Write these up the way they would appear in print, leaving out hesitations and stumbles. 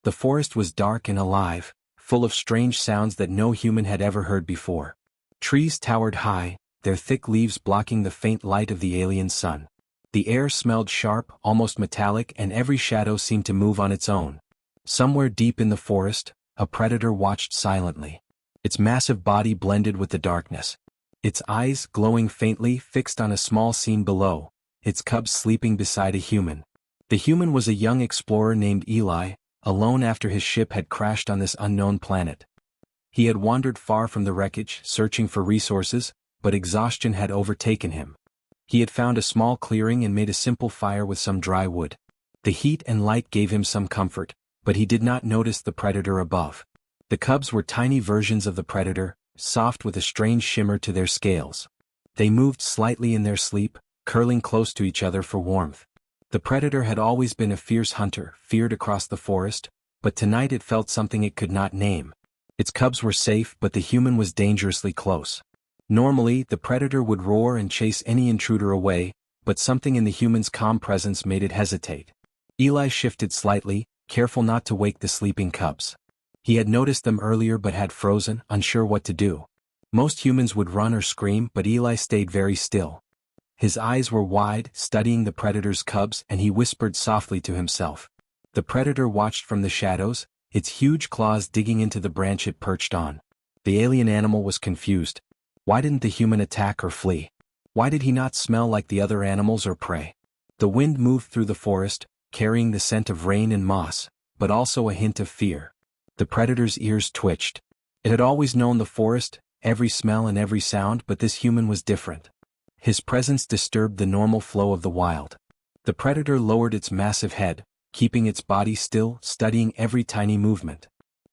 The forest was dark and alive, full of strange sounds that no human had ever heard before. Trees towered high, their thick leaves blocking the faint light of the alien sun. The air smelled sharp, almost metallic, and every shadow seemed to move on its own. Somewhere deep in the forest, a predator watched silently. Its massive body blended with the darkness. Its eyes, glowing faintly, fixed on a small scene below, its cubs sleeping beside a human. The human was a young explorer named Eli, alone after his ship had crashed on this unknown planet. He had wandered far from the wreckage, searching for resources, but exhaustion had overtaken him. He had found a small clearing and made a simple fire with some dry wood. The heat and light gave him some comfort, but he did not notice the predator above. The cubs were tiny versions of the predator, soft with a strange shimmer to their scales. They moved slightly in their sleep, curling close to each other for warmth. The predator had always been a fierce hunter, feared across the forest, but tonight it felt something it could not name. Its cubs were safe, but the human was dangerously close. Normally, the predator would roar and chase any intruder away, but something in the human's calm presence made it hesitate. Eli shifted slightly, careful not to wake the sleeping cubs. He had noticed them earlier but had frozen, unsure what to do. Most humans would run or scream, but Eli stayed very still. His eyes were wide, studying the predator's cubs, and he whispered softly to himself. The predator watched from the shadows, its huge claws digging into the branch it perched on. The alien animal was confused. Why didn't the human attack or flee? Why did he not smell like the other animals or prey? The wind moved through the forest, carrying the scent of rain and moss, but also a hint of fear. The predator's ears twitched. It had always known the forest, every smell and every sound, but this human was different. His presence disturbed the normal flow of the wild. The predator lowered its massive head, keeping its body still, studying every tiny movement.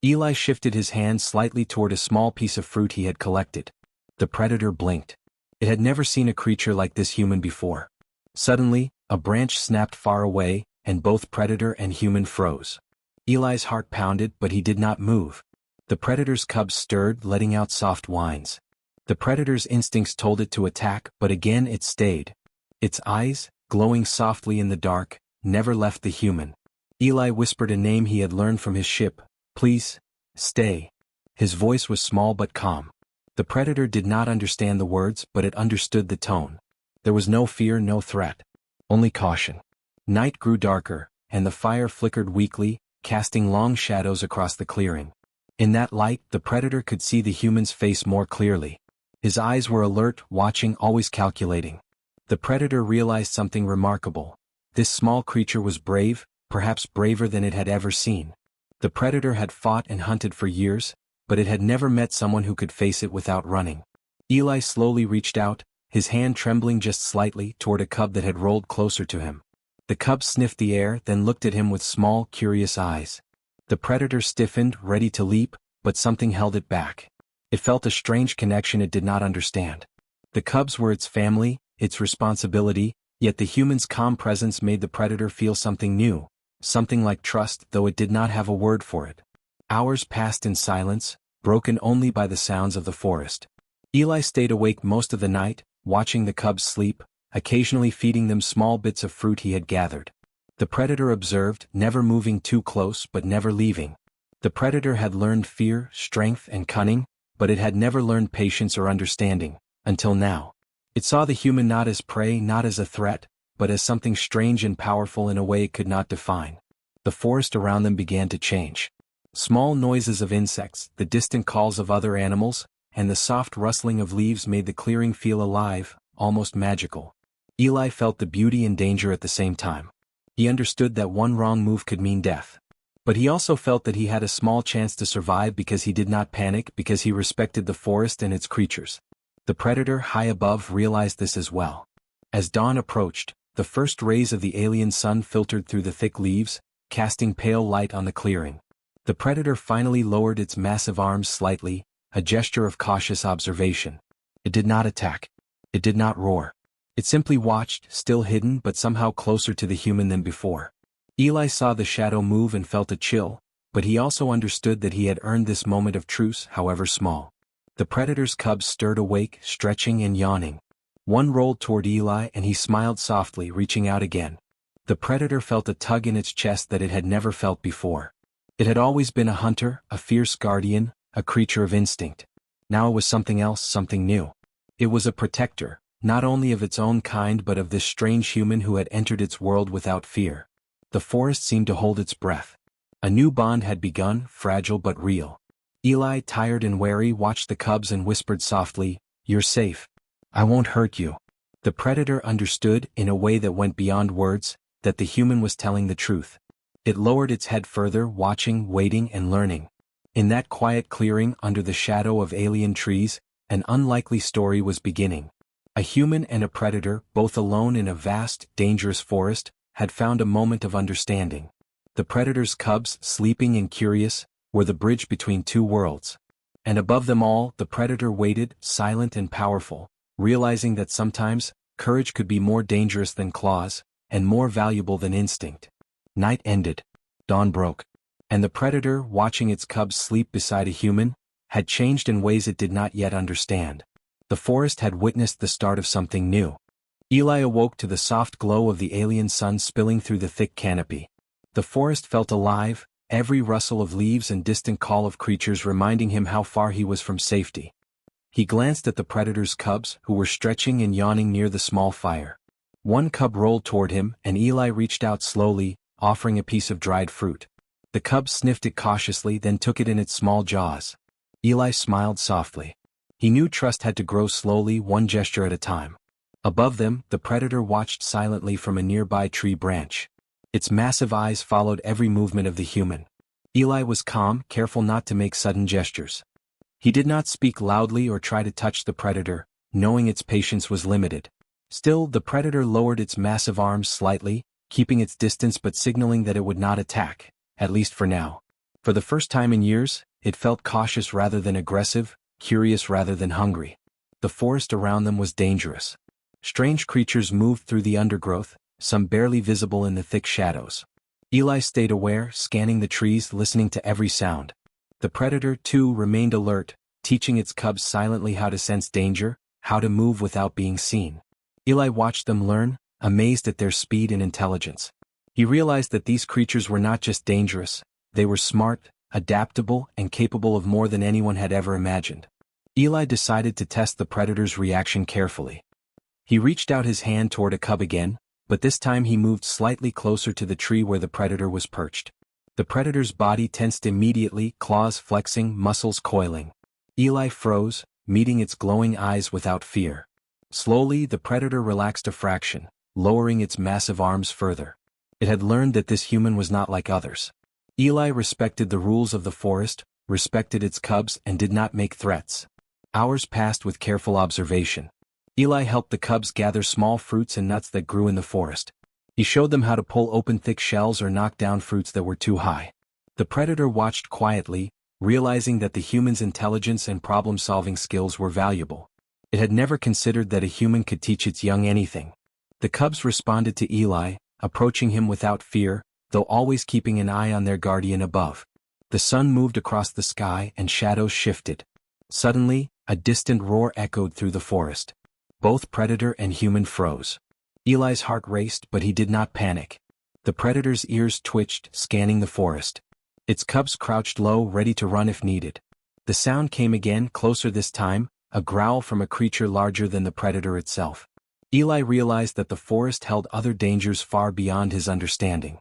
Eli shifted his hand slightly toward a small piece of fruit he had collected. The predator blinked. It had never seen a creature like this human before. Suddenly, a branch snapped far away, and both predator and human froze. Eli's heart pounded, but he did not move. The predator's cubs stirred, letting out soft whines. The predator's instincts told it to attack, but again it stayed. Its eyes, glowing softly in the dark, never left the human. Eli whispered a name he had learned from his ship. "Please, stay." His voice was small but calm. The predator did not understand the words, but it understood the tone. There was no fear, no threat. Only caution. Night grew darker, and the fire flickered weakly, casting long shadows across the clearing. In that light, the predator could see the human's face more clearly. His eyes were alert, watching, always calculating. The predator realized something remarkable. This small creature was brave, perhaps braver than it had ever seen. The predator had fought and hunted for years, but it had never met someone who could face it without running. Eli slowly reached out, his hand trembling just slightly, toward a cub that had rolled closer to him. The cub sniffed the air, then looked at him with small, curious eyes. The predator stiffened, ready to leap, but something held it back. It felt a strange connection it did not understand. The cubs were its family, its responsibility, yet the human's calm presence made the predator feel something new, something like trust, though it did not have a word for it. Hours passed in silence, broken only by the sounds of the forest. Eli stayed awake most of the night, watching the cubs sleep, occasionally feeding them small bits of fruit he had gathered. The predator observed, never moving too close but never leaving. The predator had learned fear, strength, and cunning, but it had never learned patience or understanding, until now. It saw the human not as prey, not as a threat, but as something strange and powerful in a way it could not define. The forest around them began to change. Small noises of insects, the distant calls of other animals, and the soft rustling of leaves made the clearing feel alive, almost magical. Eli felt the beauty and danger at the same time. He understood that one wrong move could mean death. But he also felt that he had a small chance to survive because he did not panic, because he respected the forest and its creatures. The predator high above realized this as well. As dawn approached, the first rays of the alien sun filtered through the thick leaves, casting pale light on the clearing. The predator finally lowered its massive arms slightly, a gesture of cautious observation. It did not attack. It did not roar. It simply watched, still hidden but somehow closer to the human than before. Eli saw the shadow move and felt a chill, but he also understood that he had earned this moment of truce, however small. The predator's cubs stirred awake, stretching and yawning. One rolled toward Eli and he smiled softly, reaching out again. The predator felt a tug in its chest that it had never felt before. It had always been a hunter, a fierce guardian, a creature of instinct. Now it was something else, something new. It was a protector, not only of its own kind but of this strange human who had entered its world without fear. The forest seemed to hold its breath. A new bond had begun, fragile but real. Eli, tired and wary, watched the cubs and whispered softly, "You're safe. I won't hurt you." The predator understood, in a way that went beyond words, that the human was telling the truth. It lowered its head further, watching, waiting, and learning. In that quiet clearing under the shadow of alien trees, an unlikely story was beginning. A human and a predator, both alone in a vast, dangerous forest, had found a moment of understanding. The predator's cubs, sleeping and curious, were the bridge between two worlds. And above them all, the predator waited, silent and powerful, realizing that sometimes, courage could be more dangerous than claws, and more valuable than instinct. Night ended. Dawn broke. And the predator, watching its cubs sleep beside a human, had changed in ways it did not yet understand. The forest had witnessed the start of something new. Eli awoke to the soft glow of the alien sun spilling through the thick canopy. The forest felt alive, every rustle of leaves and distant call of creatures reminding him how far he was from safety. He glanced at the predator's cubs, who were stretching and yawning near the small fire. One cub rolled toward him, and Eli reached out slowly, offering a piece of dried fruit. The cub sniffed it cautiously, then took it in its small jaws. Eli smiled softly. He knew trust had to grow slowly, one gesture at a time. Above them, the predator watched silently from a nearby tree branch. Its massive eyes followed every movement of the human. Eli was calm, careful not to make sudden gestures. He did not speak loudly or try to touch the predator, knowing its patience was limited. Still, the predator lowered its massive arms slightly, keeping its distance but signaling that it would not attack, at least for now. For the first time in years, it felt cautious rather than aggressive, curious rather than hungry. The forest around them was dangerous. Strange creatures moved through the undergrowth, some barely visible in the thick shadows. Eli stayed aware, scanning the trees, listening to every sound. The predator, too, remained alert, teaching its cubs silently how to sense danger, how to move without being seen. Eli watched them learn, amazed at their speed and intelligence. He realized that these creatures were not just dangerous, they were smart, adaptable, and capable of more than anyone had ever imagined. Eli decided to test the predator's reaction carefully. He reached out his hand toward a cub again, but this time he moved slightly closer to the tree where the predator was perched. The predator's body tensed immediately, claws flexing, muscles coiling. Eli froze, meeting its glowing eyes without fear. Slowly, the predator relaxed a fraction, lowering its massive arms further. It had learned that this human was not like others. Eli respected the rules of the forest, respected its cubs, and did not make threats. Hours passed with careful observation. Eli helped the cubs gather small fruits and nuts that grew in the forest. He showed them how to pull open thick shells or knock down fruits that were too high. The predator watched quietly, realizing that the human's intelligence and problem-solving skills were valuable. It had never considered that a human could teach its young anything. The cubs responded to Eli, approaching him without fear, though always keeping an eye on their guardian above. The sun moved across the sky and shadows shifted. Suddenly, a distant roar echoed through the forest. Both predator and human froze. Eli's heart raced, but he did not panic. The predator's ears twitched, scanning the forest. Its cubs crouched low, ready to run if needed. The sound came again, closer this time, a growl from a creature larger than the predator itself. Eli realized that the forest held other dangers far beyond his understanding.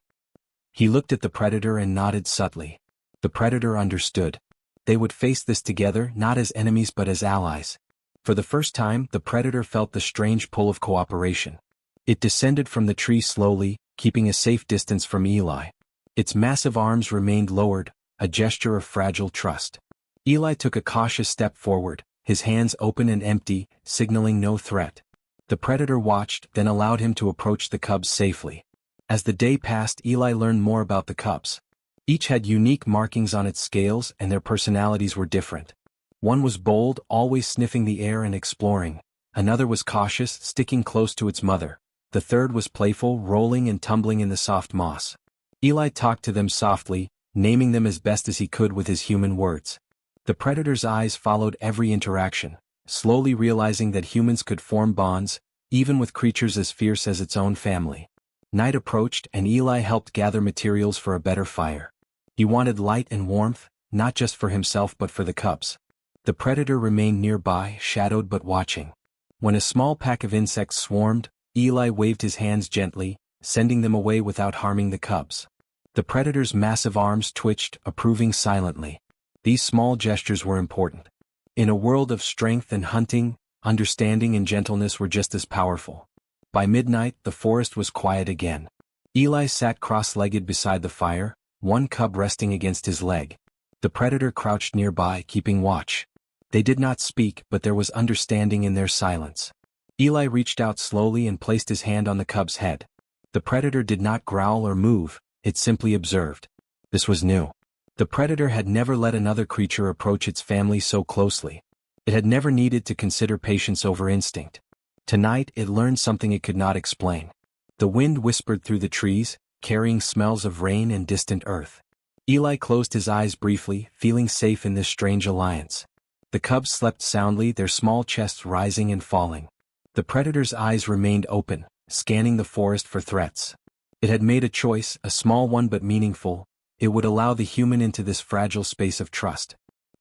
He looked at the predator and nodded subtly. The predator understood. They would face this together, not as enemies but as allies. For the first time, the predator felt the strange pull of cooperation. It descended from the tree slowly, keeping a safe distance from Eli. Its massive arms remained lowered, a gesture of fragile trust. Eli took a cautious step forward, his hands open and empty, signaling no threat. The predator watched, then allowed him to approach the cubs safely. As the day passed, Eli learned more about the cubs. Each had unique markings on its scales and their personalities were different. One was bold, always sniffing the air and exploring. Another was cautious, sticking close to its mother. The third was playful, rolling and tumbling in the soft moss. Eli talked to them softly, naming them as best as he could with his human words. The predator's eyes followed every interaction, slowly realizing that humans could form bonds, even with creatures as fierce as its own family. Night approached and Eli helped gather materials for a better fire. He wanted light and warmth, not just for himself but for the cubs. The predator remained nearby, shadowed but watching. When a small pack of insects swarmed, Eli waved his hands gently, sending them away without harming the cubs. The predator's massive arms twitched, approving silently. These small gestures were important. In a world of strength and hunting, understanding and gentleness were just as powerful. By midnight, the forest was quiet again. Eli sat cross-legged beside the fire, one cub resting against his leg. The predator crouched nearby, keeping watch. They did not speak, but there was understanding in their silence. Eli reached out slowly and placed his hand on the cub's head. The predator did not growl or move, it simply observed. This was new. The predator had never let another creature approach its family so closely. It had never needed to consider patience over instinct. Tonight it learned something it could not explain. The wind whispered through the trees, carrying smells of rain and distant earth. Eli closed his eyes briefly, feeling safe in this strange alliance. The cubs slept soundly, their small chests rising and falling. The predator's eyes remained open, scanning the forest for threats. It had made a choice, a small one but meaningful. It would allow the human into this fragile space of trust.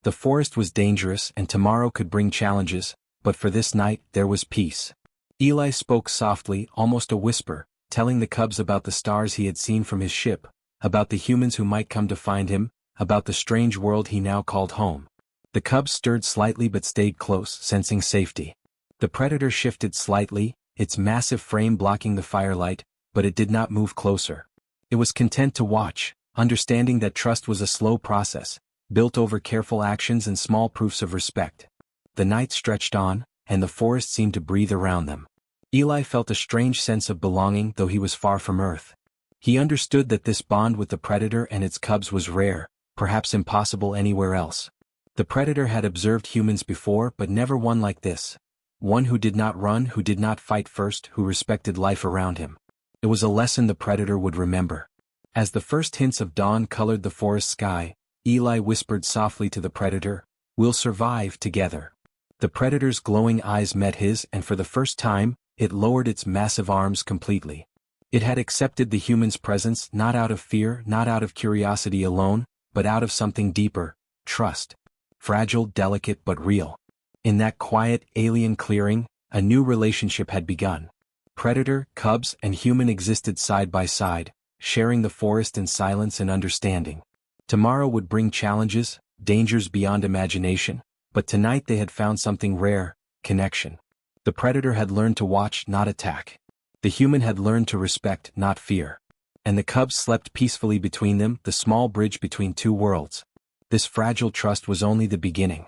The forest was dangerous and tomorrow could bring challenges, but for this night there was peace. Eli spoke softly, almost a whisper, telling the cubs about the stars he had seen from his ship, about the humans who might come to find him, about the strange world he now called home. The cubs stirred slightly but stayed close, sensing safety. The predator shifted slightly, its massive frame blocking the firelight, but it did not move closer. It was content to watch, understanding that trust was a slow process, built over careful actions and small proofs of respect. The night stretched on, and the forest seemed to breathe around them. Eli felt a strange sense of belonging though he was far from Earth. He understood that this bond with the predator and its cubs was rare, perhaps impossible anywhere else. The predator had observed humans before but never one like this. One who did not run, who did not fight first, who respected life around him. It was a lesson the predator would remember. As the first hints of dawn colored the forest sky, Eli whispered softly to the predator, "We'll survive together." The predator's glowing eyes met his and for the first time, it lowered its massive arms completely. It had accepted the human's presence not out of fear, not out of curiosity alone, but out of something deeper, trust. Fragile, delicate but real. In that quiet, alien clearing, a new relationship had begun. Predator, cubs, and human existed side by side, sharing the forest in silence and understanding. Tomorrow would bring challenges, dangers beyond imagination, but tonight they had found something rare, connection. The predator had learned to watch, not attack. The human had learned to respect, not fear. And the cubs slept peacefully between them, the small bridge between two worlds. This fragile trust was only the beginning.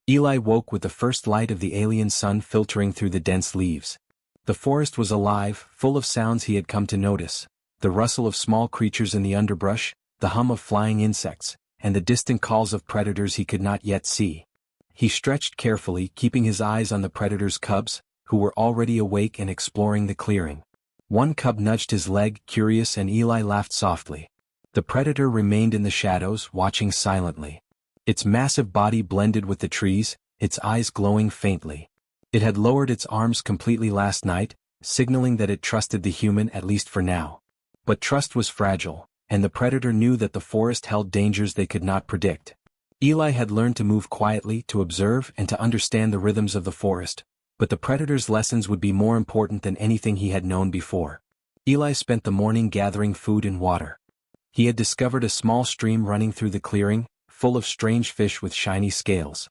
Eli woke with the first light of the alien sun filtering through the dense leaves. The forest was alive, full of sounds he had come to notice. The rustle of small creatures in the underbrush, the hum of flying insects, and the distant calls of predators he could not yet see. He stretched carefully, keeping his eyes on the predator's cubs, who were already awake and exploring the clearing. One cub nudged his leg, curious, and Eli laughed softly. The predator remained in the shadows, watching silently. Its massive body blended with the trees, its eyes glowing faintly. It had lowered its arms completely last night, signaling that it trusted the human at least for now. But trust was fragile, and the predator knew that the forest held dangers they could not predict. Eli had learned to move quietly, to observe, and to understand the rhythms of the forest, but the predator's lessons would be more important than anything he had known before. Eli spent the morning gathering food and water. He had discovered a small stream running through the clearing, full of strange fish with shiny scales.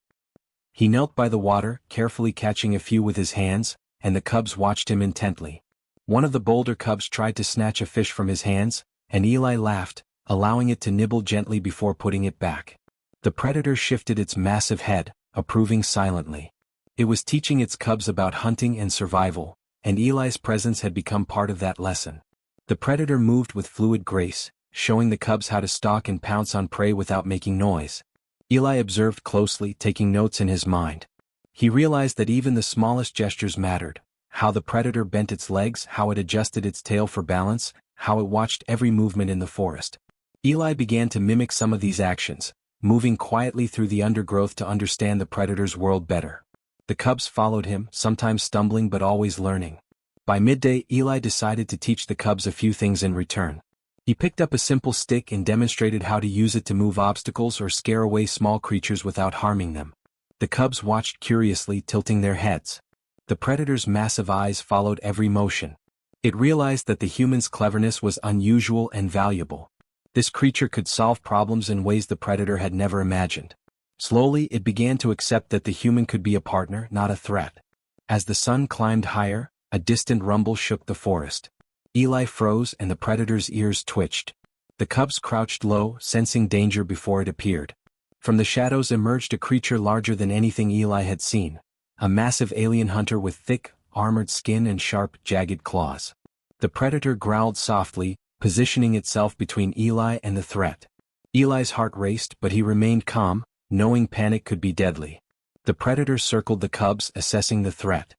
He knelt by the water, carefully catching a few with his hands, and the cubs watched him intently. One of the bolder cubs tried to snatch a fish from his hands, and Eli laughed, allowing it to nibble gently before putting it back. The predator shifted its massive head, approving silently. It was teaching its cubs about hunting and survival, and Eli's presence had become part of that lesson. The predator moved with fluid grace, showing the cubs how to stalk and pounce on prey without making noise. Eli observed closely, taking notes in his mind. He realized that even the smallest gestures mattered, how the predator bent its legs, how it adjusted its tail for balance, how it watched every movement in the forest. Eli began to mimic some of these actions, moving quietly through the undergrowth to understand the predator's world better. The cubs followed him, sometimes stumbling but always learning. By midday, Eli decided to teach the cubs a few things in return. He picked up a simple stick and demonstrated how to use it to move obstacles or scare away small creatures without harming them. The cubs watched curiously, tilting their heads. The predator's massive eyes followed every motion. It realized that the human's cleverness was unusual and valuable. This creature could solve problems in ways the predator had never imagined. Slowly, it began to accept that the human could be a partner, not a threat. As the sun climbed higher, a distant rumble shook the forest. Eli froze and the predator's ears twitched. The cubs crouched low, sensing danger before it appeared. From the shadows emerged a creature larger than anything Eli had seen, a massive alien hunter with thick, armored skin and sharp, jagged claws. The predator growled softly, positioning itself between Eli and the threat. Eli's heart raced, but he remained calm, knowing panic could be deadly. The predator circled the cubs, assessing the threat.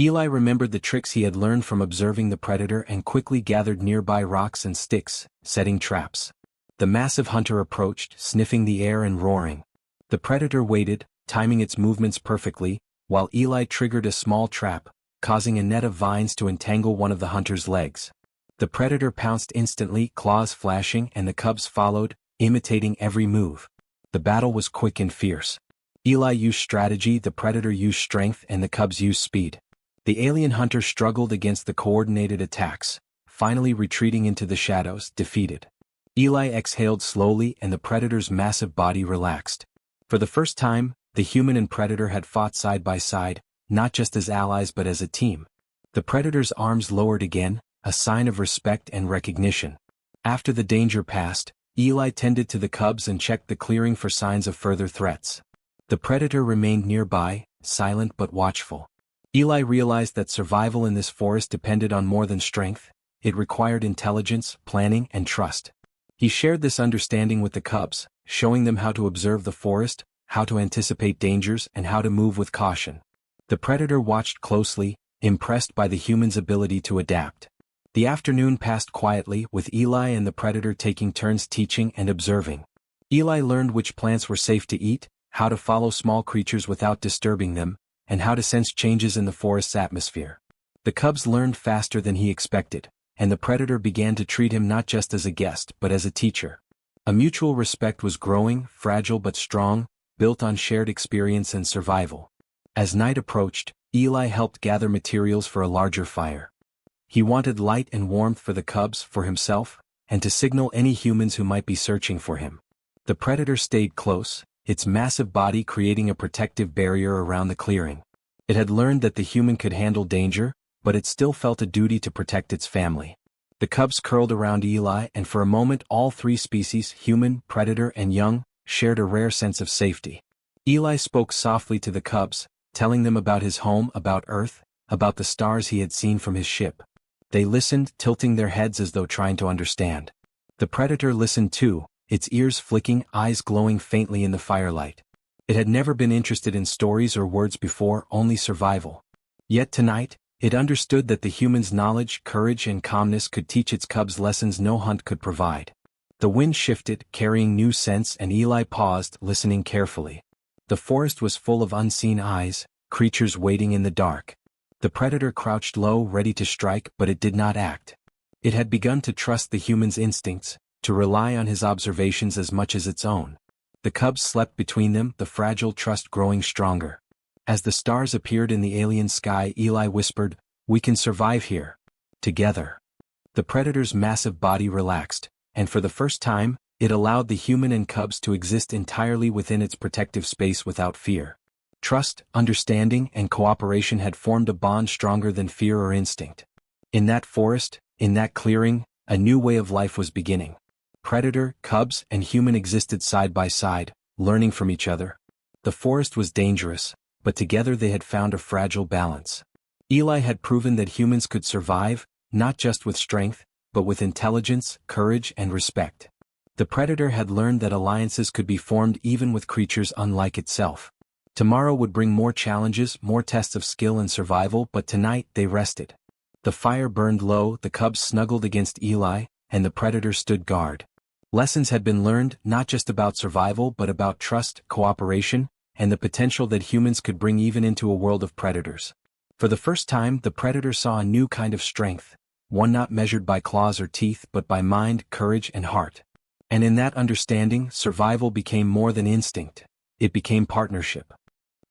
Eli remembered the tricks he had learned from observing the predator and quickly gathered nearby rocks and sticks, setting traps. The massive hunter approached, sniffing the air and roaring. The predator waited, timing its movements perfectly, while Eli triggered a small trap, causing a net of vines to entangle one of the hunter's legs. The predator pounced instantly, claws flashing, and the cubs followed, imitating every move. The battle was quick and fierce. Eli used strategy, the predator used strength, and the cubs used speed. The alien hunter struggled against the coordinated attacks, finally retreating into the shadows, defeated. Eli exhaled slowly and the predator's massive body relaxed. For the first time, the human and predator had fought side by side, not just as allies but as a team. The predator's arms lowered again, a sign of respect and recognition. After the danger passed, Eli tended to the cubs and checked the clearing for signs of further threats. The predator remained nearby, silent but watchful. Eli realized that survival in this forest depended on more than strength. It required intelligence, planning, and trust. He shared this understanding with the cubs, showing them how to observe the forest, how to anticipate dangers, and how to move with caution. The predator watched closely, impressed by the human's ability to adapt. The afternoon passed quietly, with Eli and the predator taking turns teaching and observing. Eli learned which plants were safe to eat, how to follow small creatures without disturbing them, and how to sense changes in the forest's atmosphere. The cubs learned faster than he expected, and the predator began to treat him not just as a guest but as a teacher. A mutual respect was growing, fragile but strong, built on shared experience and survival. As night approached, Eli helped gather materials for a larger fire. He wanted light and warmth for the cubs, for himself, and to signal any humans who might be searching for him. The predator stayed close, its massive body creating a protective barrier around the clearing. It had learned that the human could handle danger, but it still felt a duty to protect its family. The cubs curled around Eli, and for a moment all three species, human, predator, and young, shared a rare sense of safety. Eli spoke softly to the cubs, telling them about his home, about Earth, about the stars he had seen from his ship. They listened, tilting their heads as though trying to understand. The predator listened too, its ears flicking, eyes glowing faintly in the firelight. It had never been interested in stories or words before, only survival. Yet tonight, it understood that the human's knowledge, courage, and calmness could teach its cubs lessons no hunt could provide. The wind shifted, carrying new scents, and Eli paused, listening carefully. The forest was full of unseen eyes, creatures waiting in the dark. The predator crouched low, ready to strike, but it did not act. It had begun to trust the human's instincts, to rely on his observations as much as its own. The cubs slept between them, the fragile trust growing stronger. As the stars appeared in the alien sky, Eli whispered, "We can survive here. Together." The predator's massive body relaxed, and for the first time, it allowed the human and cubs to exist entirely within its protective space without fear. Trust, understanding, and cooperation had formed a bond stronger than fear or instinct. In that forest, in that clearing, a new way of life was beginning. Predator, cubs, and human existed side by side, learning from each other. The forest was dangerous, but together they had found a fragile balance. Eli had proven that humans could survive, not just with strength, but with intelligence, courage, and respect. The predator had learned that alliances could be formed even with creatures unlike itself. Tomorrow would bring more challenges, more tests of skill and survival, but tonight they rested. The fire burned low, the cubs snuggled against Eli, and the predator stood guard. Lessons had been learned, not just about survival but about trust, cooperation, and the potential that humans could bring even into a world of predators. For the first time, the predator saw a new kind of strength, one not measured by claws or teeth but by mind, courage, and heart. And in that understanding, survival became more than instinct. It became partnership.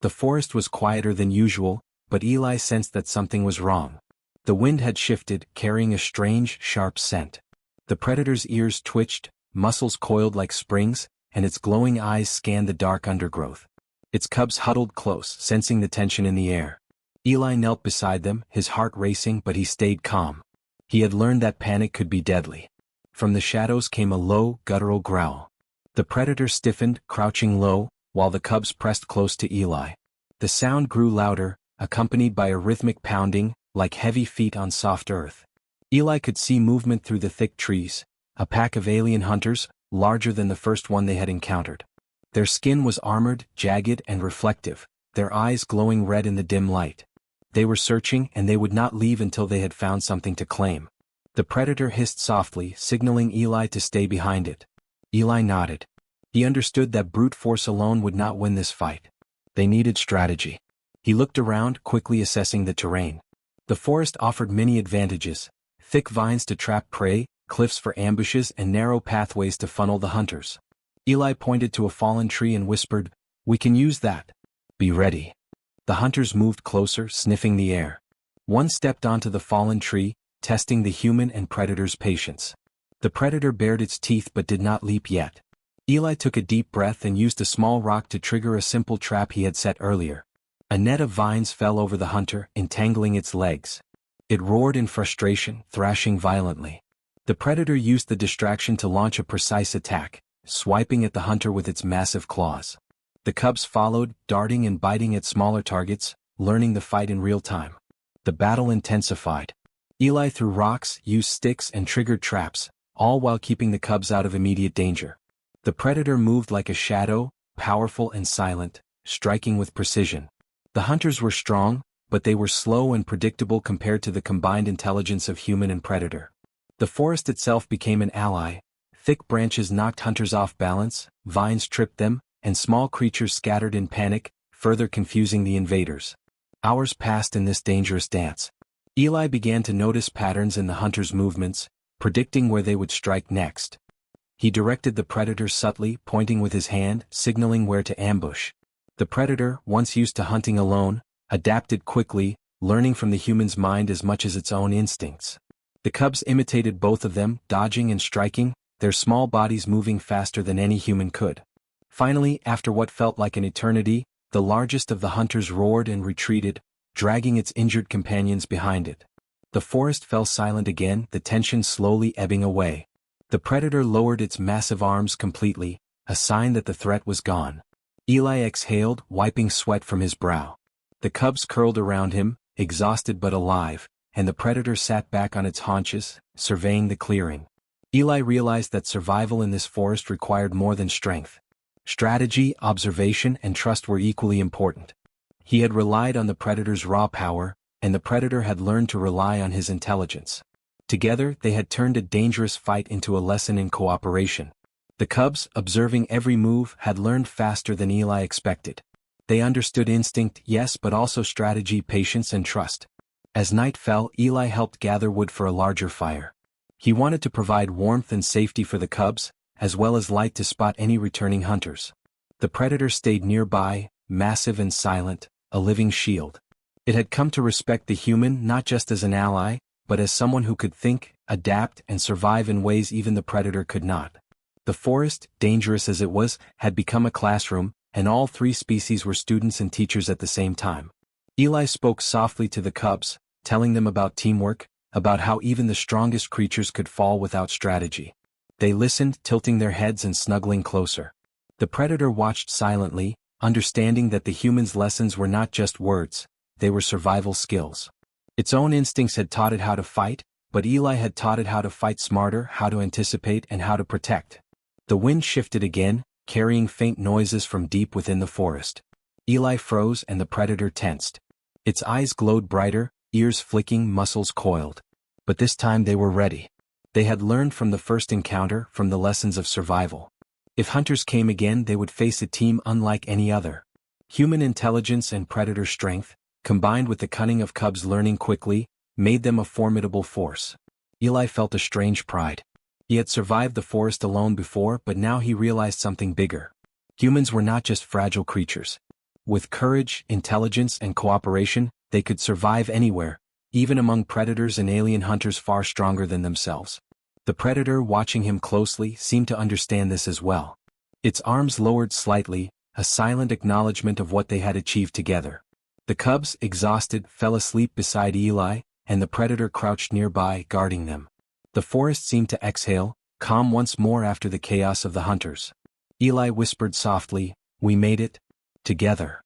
The forest was quieter than usual, but Eli sensed that something was wrong. The wind had shifted, carrying a strange, sharp scent. The predator's ears twitched, muscles coiled like springs, and its glowing eyes scanned the dark undergrowth. Its cubs huddled close, sensing the tension in the air. Eli knelt beside them, his heart racing, but he stayed calm. He had learned that panic could be deadly. From the shadows came a low, guttural growl. The predator stiffened, crouching low, while the cubs pressed close to Eli. The sound grew louder, accompanied by a rhythmic pounding, like heavy feet on soft earth. Eli could see movement through the thick trees, a pack of alien hunters, larger than the first one they had encountered. Their skin was armored, jagged, and reflective, their eyes glowing red in the dim light. They were searching, and they would not leave until they had found something to claim. The predator hissed softly, signaling Eli to stay behind it. Eli nodded. He understood that brute force alone would not win this fight. They needed strategy. He looked around, quickly assessing the terrain. The forest offered many advantages: thick vines to trap prey, cliffs for ambushes, and narrow pathways to funnel the hunters. Eli pointed to a fallen tree and whispered, "We can use that. Be ready." The hunters moved closer, sniffing the air. One stepped onto the fallen tree, testing the human and predator's patience. The predator bared its teeth but did not leap yet. Eli took a deep breath and used a small rock to trigger a simple trap he had set earlier. A net of vines fell over the hunter, entangling its legs. It roared in frustration, thrashing violently. The predator used the distraction to launch a precise attack, swiping at the hunter with its massive claws. The cubs followed, darting and biting at smaller targets, learning the fight in real time. The battle intensified. Eli threw rocks, used sticks, and triggered traps, all while keeping the cubs out of immediate danger. The predator moved like a shadow, powerful and silent, striking with precision. The hunters were strong, but they were slow and predictable compared to the combined intelligence of human and predator. The forest itself became an ally. Thick branches knocked hunters off balance, vines tripped them, and small creatures scattered in panic, further confusing the invaders. Hours passed in this dangerous dance. Eli began to notice patterns in the hunters' movements, predicting where they would strike next. He directed the predator subtly, pointing with his hand, signaling where to ambush. The predator, once used to hunting alone, adapted quickly, learning from the human's mind as much as its own instincts. The cubs imitated both of them, dodging and striking, their small bodies moving faster than any human could. Finally, after what felt like an eternity, the largest of the hunters roared and retreated, dragging its injured companions behind it. The forest fell silent again, the tension slowly ebbing away. The predator lowered its massive arms completely, a sign that the threat was gone. Eli exhaled, wiping sweat from his brow. The cubs curled around him, exhausted but alive, and the predator sat back on its haunches, surveying the clearing. Eli realized that survival in this forest required more than strength. Strategy, observation, and trust were equally important. He had relied on the predator's raw power, and the predator had learned to rely on his intelligence. Together, they had turned a dangerous fight into a lesson in cooperation. The cubs, observing every move, had learned faster than Eli expected. They understood instinct, yes, but also strategy, patience, and trust. As night fell, Eli helped gather wood for a larger fire. He wanted to provide warmth and safety for the cubs, as well as light to spot any returning hunters. The predator stayed nearby, massive and silent, a living shield. It had come to respect the human not just as an ally, but as someone who could think, adapt, and survive in ways even the predator could not. The forest, dangerous as it was, had become a classroom, and all three species were students and teachers at the same time. Eli spoke softly to the cubs, telling them about teamwork, about how even the strongest creatures could fall without strategy. They listened, tilting their heads and snuggling closer. The predator watched silently, understanding that the human's lessons were not just words, they were survival skills. Its own instincts had taught it how to fight, but Eli had taught it how to fight smarter, how to anticipate, and how to protect. The wind shifted again, carrying faint noises from deep within the forest. Eli froze and the predator tensed. Its eyes glowed brighter, ears flicking, muscles coiled. But this time they were ready. They had learned from the first encounter, from the lessons of survival. If hunters came again, they would face a team unlike any other. Human intelligence and predator strength, combined with the cunning of cubs learning quickly, made them a formidable force. Eli felt a strange pride. He had survived the forest alone before, but now he realized something bigger. Humans were not just fragile creatures. With courage, intelligence, and cooperation, they could survive anywhere, even among predators and alien hunters far stronger than themselves. The predator, watching him closely, seemed to understand this as well. Its arms lowered slightly, a silent acknowledgement of what they had achieved together. The cubs, exhausted, fell asleep beside Eli, and the predator crouched nearby, guarding them. The forest seemed to exhale, calm once more after the chaos of the hunters. Eli whispered softly, "We made it. Together."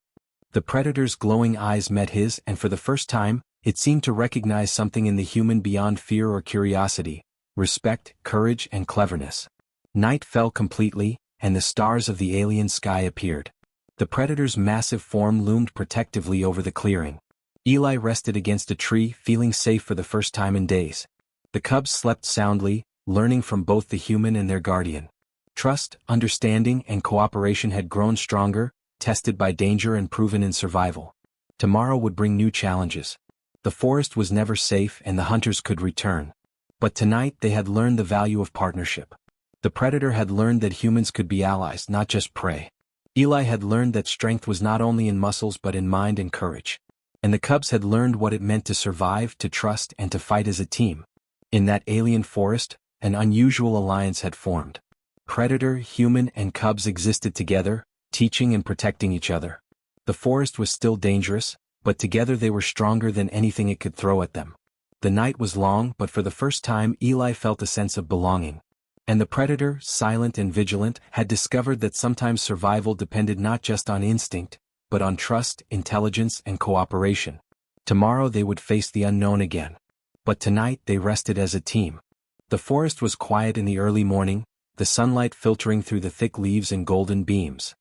The predator's glowing eyes met his, and for the first time, it seemed to recognize something in the human beyond fear or curiosity: respect, courage, and cleverness. Night fell completely, and the stars of the alien sky appeared. The predator's massive form loomed protectively over the clearing. Eli rested against a tree, feeling safe for the first time in days. The cubs slept soundly, learning from both the human and their guardian. Trust, understanding, and cooperation had grown stronger, tested by danger and proven in survival. Tomorrow would bring new challenges. The forest was never safe and the hunters could return. But tonight they had learned the value of partnership. The predator had learned that humans could be allies, not just prey. Eli had learned that strength was not only in muscles but in mind and courage. And the cubs had learned what it meant to survive, to trust, and to fight as a team. In that alien forest, an unusual alliance had formed. Predator, human, and cubs existed together, teaching and protecting each other. The forest was still dangerous, but together they were stronger than anything it could throw at them. The night was long, but for the first time Eli felt a sense of belonging. And the predator, silent and vigilant, had discovered that sometimes survival depended not just on instinct, but on trust, intelligence, and cooperation. Tomorrow they would face the unknown again. But tonight they rested as a team. The forest was quiet in the early morning, the sunlight filtering through the thick leaves in golden beams.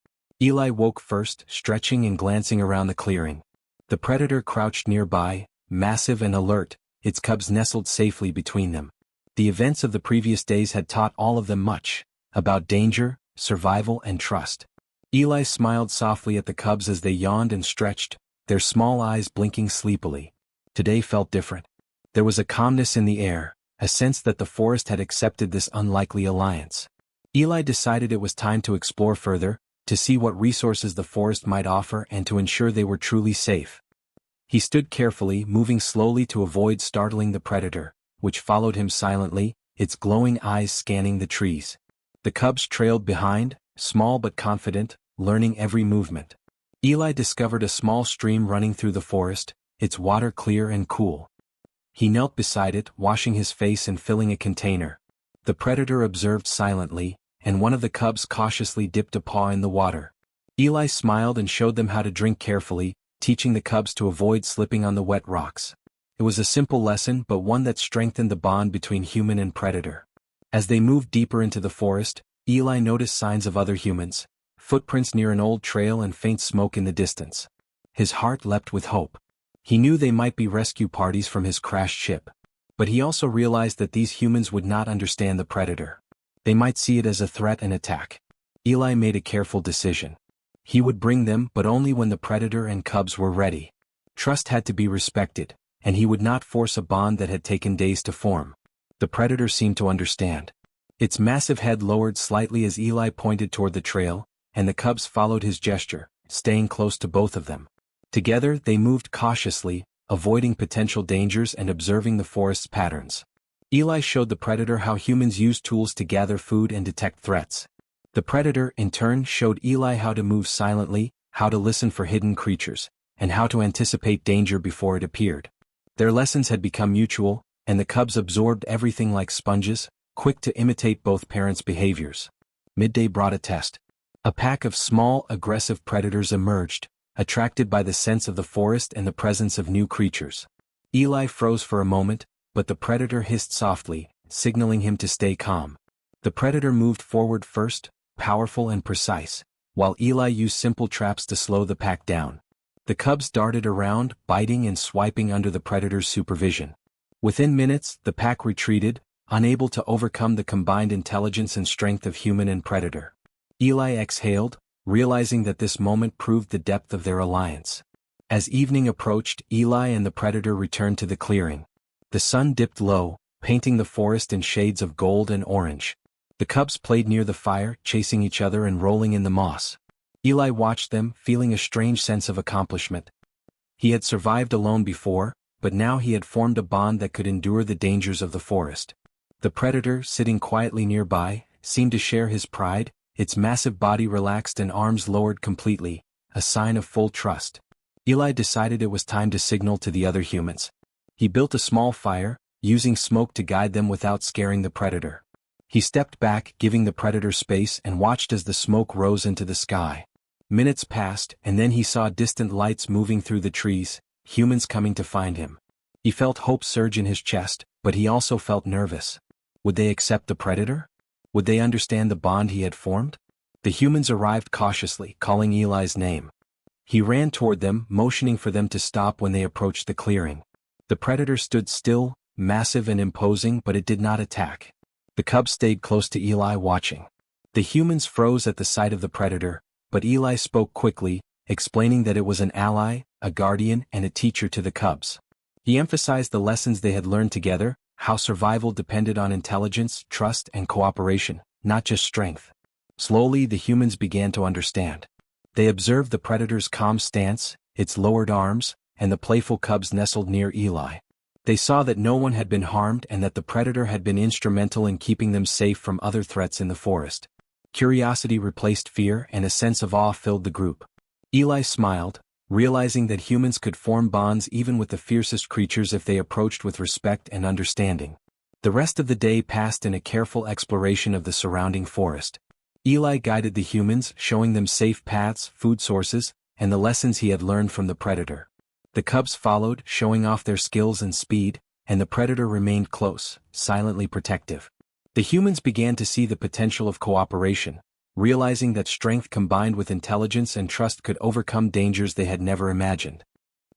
Eli woke first, stretching and glancing around the clearing. The predator crouched nearby, massive and alert, its cubs nestled safely between them. The events of the previous days had taught all of them much, about danger, survival, and trust. Eli smiled softly at the cubs as they yawned and stretched, their small eyes blinking sleepily. Today felt different. There was a calmness in the air, a sense that the forest had accepted this unlikely alliance. Eli decided it was time to explore further, to see what resources the forest might offer and to ensure they were truly safe. He stood carefully, moving slowly to avoid startling the predator, which followed him silently, its glowing eyes scanning the trees. The cubs trailed behind, small but confident, learning every movement. Eli discovered a small stream running through the forest, its water clear and cool. He knelt beside it, washing his face and filling a container. The predator observed silently, and one of the cubs cautiously dipped a paw in the water. Eli smiled and showed them how to drink carefully, teaching the cubs to avoid slipping on the wet rocks. It was a simple lesson, but one that strengthened the bond between human and predator. As they moved deeper into the forest, Eli noticed signs of other humans, footprints near an old trail and faint smoke in the distance. His heart leapt with hope. He knew they might be rescue parties from his crashed ship. But he also realized that these humans would not understand the predator. They might see it as a threat and attack. Eli made a careful decision. He would bring them, but only when the predator and cubs were ready. Trust had to be respected, and he would not force a bond that had taken days to form. The predator seemed to understand. Its massive head lowered slightly as Eli pointed toward the trail, and the cubs followed his gesture, staying close to both of them. Together they moved cautiously, avoiding potential dangers and observing the forest's patterns. Eli showed the predator how humans use tools to gather food and detect threats. The predator, in turn, showed Eli how to move silently, how to listen for hidden creatures, and how to anticipate danger before it appeared. Their lessons had become mutual, and the cubs absorbed everything like sponges, quick to imitate both parents' behaviors. Midday brought a test. A pack of small, aggressive predators emerged, attracted by the sense of the forest and the presence of new creatures. Eli froze for a moment, but the predator hissed softly, signaling him to stay calm. The predator moved forward first, powerful and precise, while Eli used simple traps to slow the pack down. The cubs darted around, biting and swiping under the predator's supervision. Within minutes, the pack retreated, unable to overcome the combined intelligence and strength of human and predator. Eli exhaled, realizing that this moment proved the depth of their alliance. As evening approached, Eli and the predator returned to the clearing. The sun dipped low, painting the forest in shades of gold and orange. The cubs played near the fire, chasing each other and rolling in the moss. Eli watched them, feeling a strange sense of accomplishment. He had survived alone before, but now he had formed a bond that could endure the dangers of the forest. The predator, sitting quietly nearby, seemed to share his pride, its massive body relaxed and arms lowered completely, a sign of full trust. Eli decided it was time to signal to the other humans. He built a small fire, using smoke to guide them without scaring the predator. He stepped back, giving the predator space, and watched as the smoke rose into the sky. Minutes passed, and then he saw distant lights moving through the trees, humans coming to find him. He felt hope surge in his chest, but he also felt nervous. Would they accept the predator? Would they understand the bond he had formed? The humans arrived cautiously, calling Eli's name. He ran toward them, motioning for them to stop when they approached the clearing. The predator stood still, massive and imposing, but it did not attack. The cubs stayed close to Eli, watching. The humans froze at the sight of the predator, but Eli spoke quickly, explaining that it was an ally, a guardian, and a teacher to the cubs. He emphasized the lessons they had learned together, how survival depended on intelligence, trust, and cooperation, not just strength. Slowly the humans began to understand. They observed the predator's calm stance, its lowered arms, and the playful cubs nestled near Eli. They saw that no one had been harmed and that the predator had been instrumental in keeping them safe from other threats in the forest. Curiosity replaced fear and a sense of awe filled the group. Eli smiled, realizing that humans could form bonds even with the fiercest creatures if they approached with respect and understanding. The rest of the day passed in a careful exploration of the surrounding forest. Eli guided the humans, showing them safe paths, food sources, and the lessons he had learned from the predator. The cubs followed, showing off their skills and speed, and the predator remained close, silently protective. The humans began to see the potential of cooperation, realizing that strength combined with intelligence and trust could overcome dangers they had never imagined.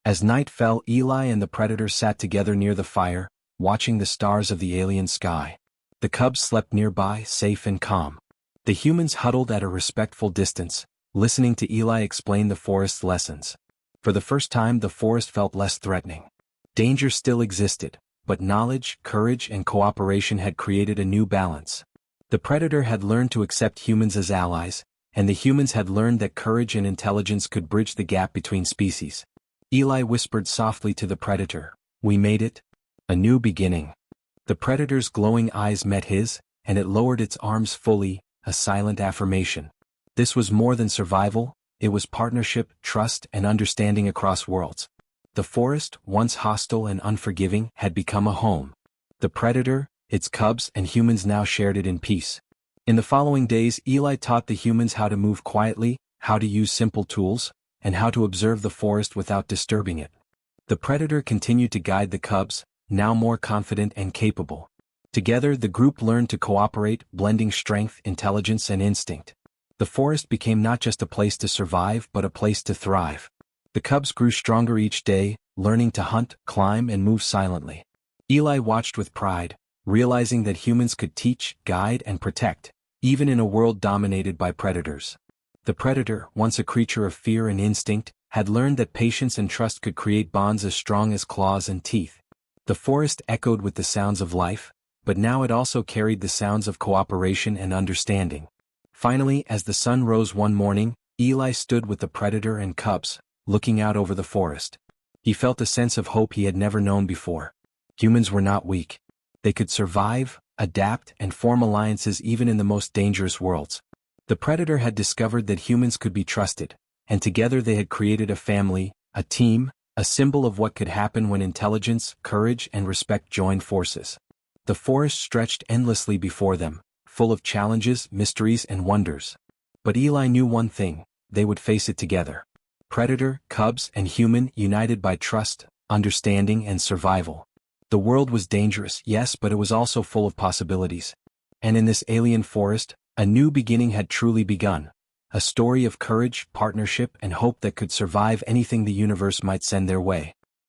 As night fell, Eli and the predator sat together near the fire, watching the stars of the alien sky. The cubs slept nearby, safe and calm. The humans huddled at a respectful distance, listening to Eli explain the forest's lessons. For the first time, the forest felt less threatening. Danger still existed, but knowledge, courage, and cooperation had created a new balance. The predator had learned to accept humans as allies, and the humans had learned that courage and intelligence could bridge the gap between species. Eli whispered softly to the predator, "We made it. A new beginning." The predator's glowing eyes met his, and it lowered its arms fully, a silent affirmation. This was more than survival, it was partnership, trust, and understanding across worlds. The forest, once hostile and unforgiving, had become a home. The predator, its cubs, and humans now shared it in peace. In the following days, Eli taught the humans how to move quietly, how to use simple tools, and how to observe the forest without disturbing it. The predator continued to guide the cubs, now more confident and capable. Together, the group learned to cooperate, blending strength, intelligence, and instinct. The forest became not just a place to survive but a place to thrive. The cubs grew stronger each day, learning to hunt, climb, and move silently. Eli watched with pride, realizing that humans could teach, guide, and protect, even in a world dominated by predators. The predator, once a creature of fear and instinct, had learned that patience and trust could create bonds as strong as claws and teeth. The forest echoed with the sounds of life, but now it also carried the sounds of cooperation and understanding. Finally, as the sun rose one morning, Eli stood with the predator and cubs, looking out over the forest. He felt a sense of hope he had never known before. Humans were not weak. They could survive, adapt, and form alliances even in the most dangerous worlds. The predator had discovered that humans could be trusted, and together they had created a family, a team, a symbol of what could happen when intelligence, courage, and respect joined forces. The forest stretched endlessly before them, full of challenges, mysteries, and wonders. But Eli knew one thing: they would face it together. Predator, cubs, and human, united by trust, understanding, and survival. The world was dangerous, yes, but it was also full of possibilities. And in this alien forest, a new beginning had truly begun. A story of courage, partnership, and hope that could survive anything the universe might send their way.